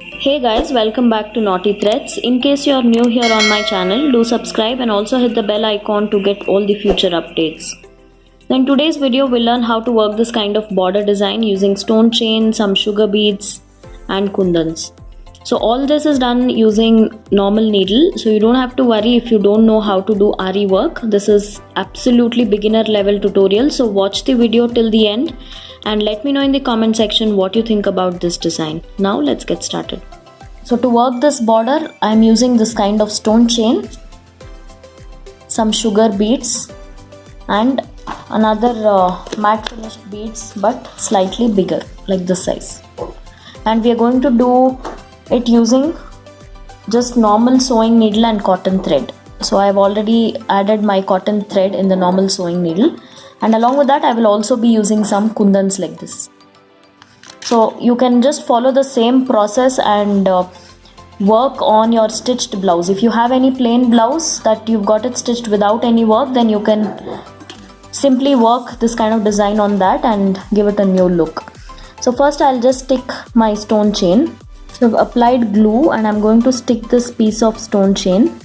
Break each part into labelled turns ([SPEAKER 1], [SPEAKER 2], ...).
[SPEAKER 1] Hey guys, welcome back to Naughty Threads. In case you are new here on my channel, do subscribe and also hit the bell icon to get all the future updates. Now in today's video, we'll learn how to work this kind of border design using stone chain, some sugar beads and kundans. So all this is done using normal needle, so you don't have to worry if you don't know how to do RE work. This is absolutely beginner level tutorial, so watch the video till the end and let me know in the comment section what you think about this design. Now let's get started. So to work this border, I am using this kind of stone chain, some sugar beads and another matte finished beads but slightly bigger, like this size. And we are going to do it using just normal sewing needle and cotton thread. So I have already added my cotton thread in the normal sewing needle, and along with that I will also be using some kundans like this. So you can just follow the same process and work on your stitched blouse. If you have any plain blouse that you've got it stitched without any work, then you can simply work this kind of design on that and give it a new look. So first I'll just stick my stone chain. So I've applied glue and I'm going to stick this piece of stone chain.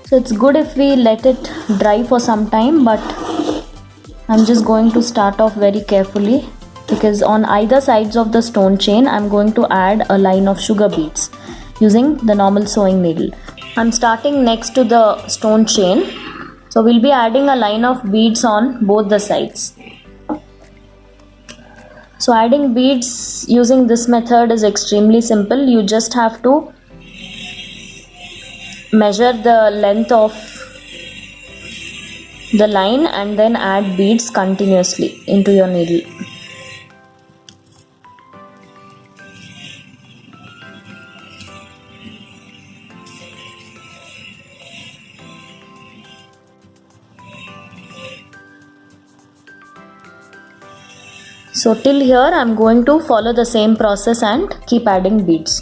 [SPEAKER 1] So it's good if we let it dry for some time, but I'm just going to start off very carefully because on either sides of the stone chain I'm going to add a line of sugar beads using the normal sewing needle. I'm starting next to the stone chain, so we'll be adding a line of beads on both the sides. So adding beads using this method is extremely simple. You just have to measure the length of the line and then add beads continuously into your needle. So till here I'm going to follow the same process and keep adding beads.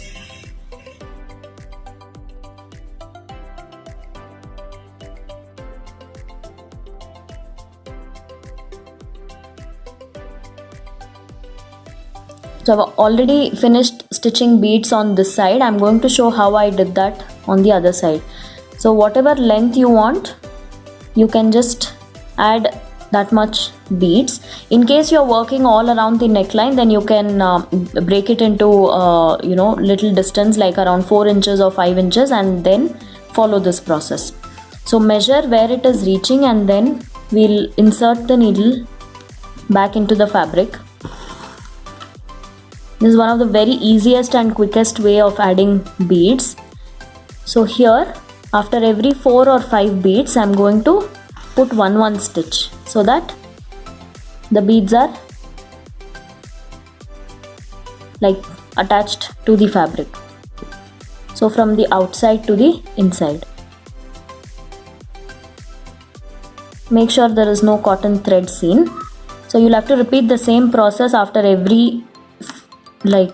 [SPEAKER 1] So I've already finished stitching beads on this side. I'm going to show how I did that on the other side. So whatever length you want, you can just add that much beads. In case you're working all around the neckline, then you can break it into little distance like around 4 inches or 5 inches and then follow this process. So measure where it is reaching and then we'll insert the needle back into the fabric. This is one of the very easiest and quickest way of adding beads. So here after every 4 or 5 beads I'm going to put one stitch so that the beads are like attached to the fabric. So from the outside to the inside. Make sure there is no cotton thread seen. So you'll have to repeat the same process after every like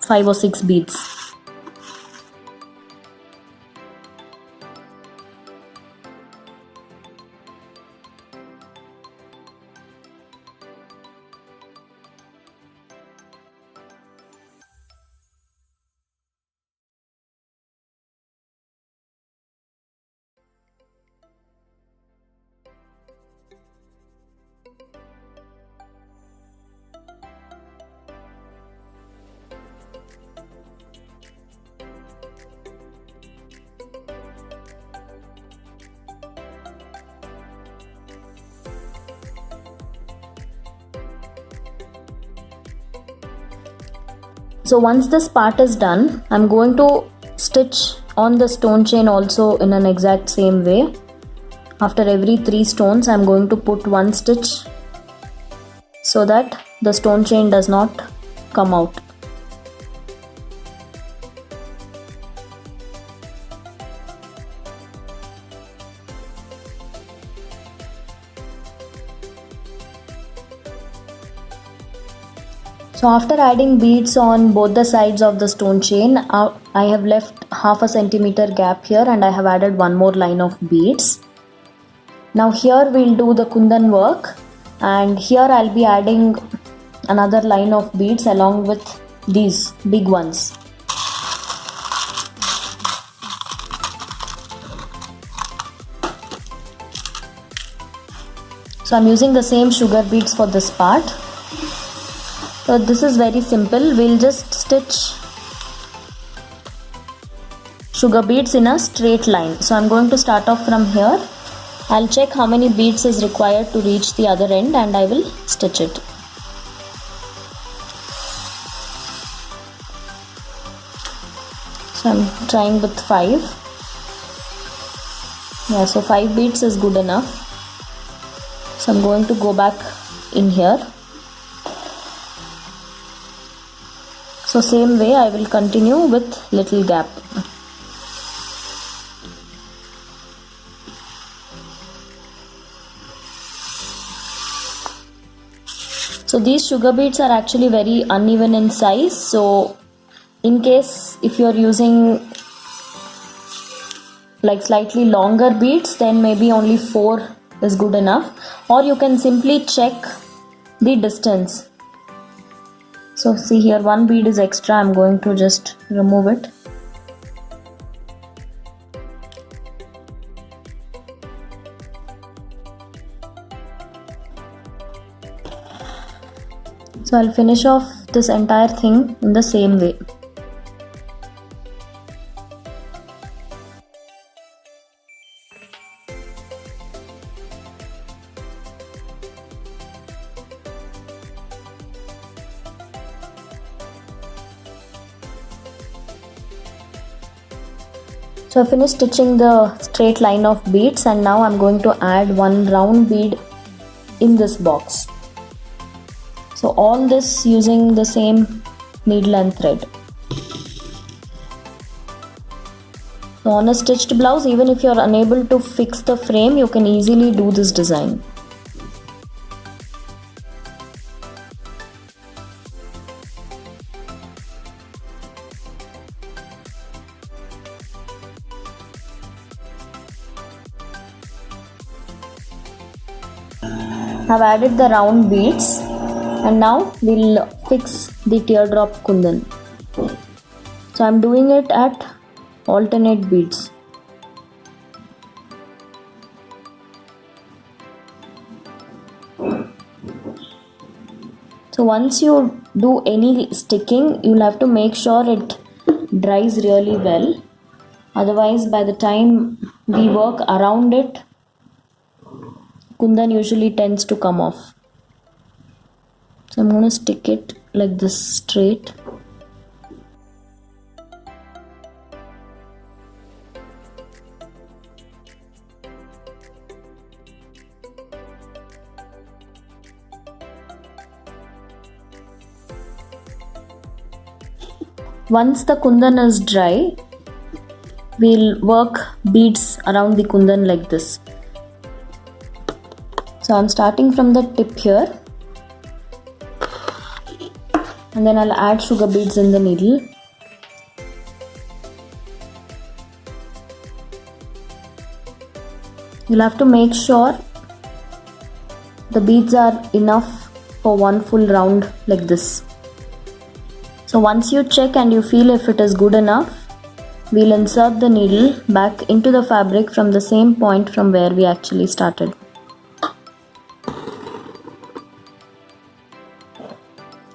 [SPEAKER 1] 5 or 6 beads. So once this part is done, I'm going to stitch on the stone chain also in an exact same way. After every 3 stones, I'm going to put 1 stitch so that the stone chain does not come out. So after adding beads on both the sides of the stone chain, I have left half a centimeter gap here and I have added one more line of beads. Now here we'll do the kundan work, and here I'll be adding another line of beads along with these big ones. So I'm using the same sugar beads for this part. So this is very simple. We'll just stitch sugar beads in a straight line. So I'm going to start off from here. I'll check how many beads is required to reach the other end and I will stitch it. So I'm trying with 5. Yeah, so 5 beads is good enough. So I'm going to go back in here. So same way I will continue with little gap. So these sugar beads are actually very uneven in size. So in case if you are using like slightly longer beads, then maybe only 4 is good enough, or you can simply check the distance. So see here, one bead is extra. I'm going to just remove it. So I'll finish off this entire thing in the same way. So I finished stitching the straight line of beads, and now I'm going to add one round bead in this box. So all this using the same needle and thread. So on a stitched blouse, even if you are unable to fix the frame, you can easily do this design. I've added the round beads, and now we'll fix the teardrop kundan. So I'm doing it at alternate beads. So once you do any sticking, you'll have to make sure it dries really well. Otherwise, by the time we work around it, kundan usually tends to come off. So I'm going to stick it like this straight. Once the kundan is dry, we'll work beads around the kundan like this. So I'm starting from the tip here, and then I'll add sugar beads in the needle. You'll have to make sure the beads are enough for one full round like this. So once you check and you feel if it is good enough, we'll insert the needle back into the fabric from the same point from where we actually started.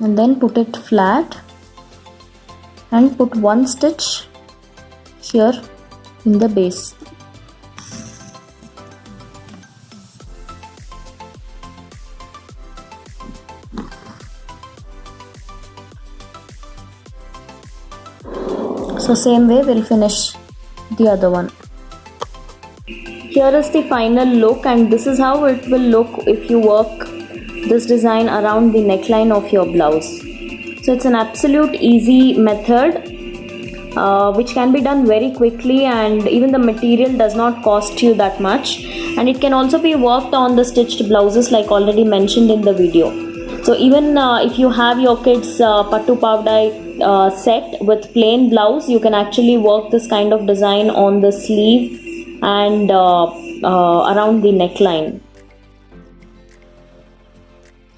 [SPEAKER 1] And then put it flat and put one stitch here in the base. So same way we'll finish the other one. Here is the final look, and this is how it will look if you work this design around the neckline of your blouse. So it's an absolute easy method which can be done very quickly, and even the material does not cost you that much, and it can also be worked on the stitched blouses like already mentioned in the video. So even if you have your kids pattu pavdai set with plain blouse, you can actually work this kind of design on the sleeve and around the neckline.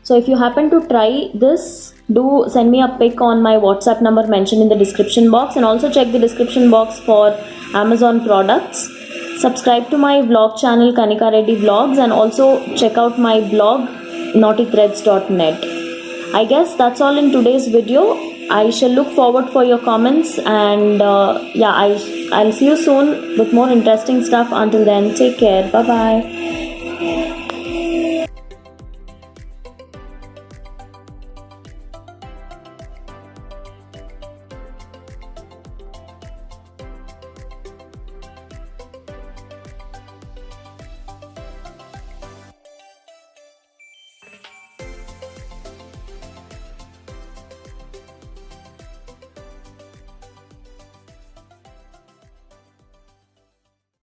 [SPEAKER 1] So if you happen to try this, do send me a pic on my WhatsApp number mentioned in the description box, and also check the description box for Amazon products. Subscribe to my vlog channel Kanika Reddy Vlogs, and also check out my blog naughtythreads.net. I guess that's all in today's video. I shall look forward for your comments, and I'll see you soon with more interesting stuff. Until then, take care. Bye bye.